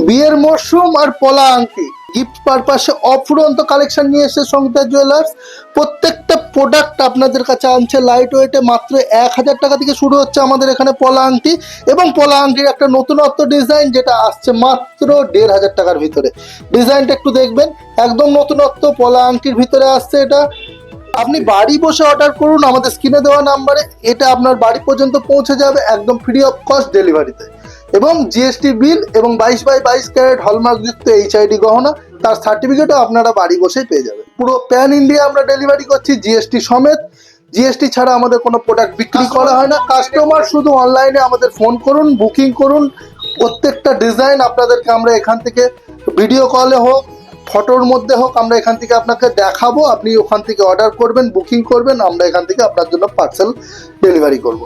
বিয়ের মরশুম আর পলা আংটি গিফট পারপাসে অফুরন্ত কালেকশন নিয়ে এসে সঙ্গীতা জুয়েলার্স। প্রত্যেকটা প্রোডাক্ট আপনাদের কাছে আনছে লাইট ওয়েটে, মাত্র 1,000 টাকা থেকে শুরু হচ্ছে আমাদের এখানে পলা আংটি। এবং পলা আংটির একটা নতুনত্ব ডিজাইন যেটা আসছে মাত্র 1,500 টাকার ভিতরে। ডিজাইনটা একটু দেখবেন, একদম নতুনত্ব পলা আংটির ভিতরে আসছে এটা। আপনি বাড়ি বসে অর্ডার করুন আমাদের স্ক্রিনে দেওয়া নাম্বারে, এটা আপনার বাড়ি পর্যন্ত পৌঁছে যাবে একদম ফ্রি অফ কস্ট ডেলিভারিতে। এবং জিএসটি বিল এবং 22/22 ক্যারেট হলমার্কযুক্ত এইচআইডি গহনা, তার সার্টিফিকেটও আপনারা বাড়ি বসেই পেয়ে যাবেন। পুরো প্যান ইন্ডিয়া আমরা ডেলিভারি করছি জিএসটি সমেত। জিএসটি ছাড়া আমাদের কোনো প্রোডাক্ট বিক্রি করা হয় না। কাস্টমার শুধু অনলাইনে আমাদের ফোন করুন, বুকিং করুন। প্রত্যেকটা ডিজাইন আপনাদেরকে আমরা এখান থেকে ভিডিও কলে হোক, ফটোর মধ্যে হোক, আমরা এখান থেকে আপনাকে দেখাবো। আপনি ওখান থেকে অর্ডার করবেন, বুকিং করবেন, আমরা এখান থেকে আপনার জন্য পার্সেল ডেলিভারি করব।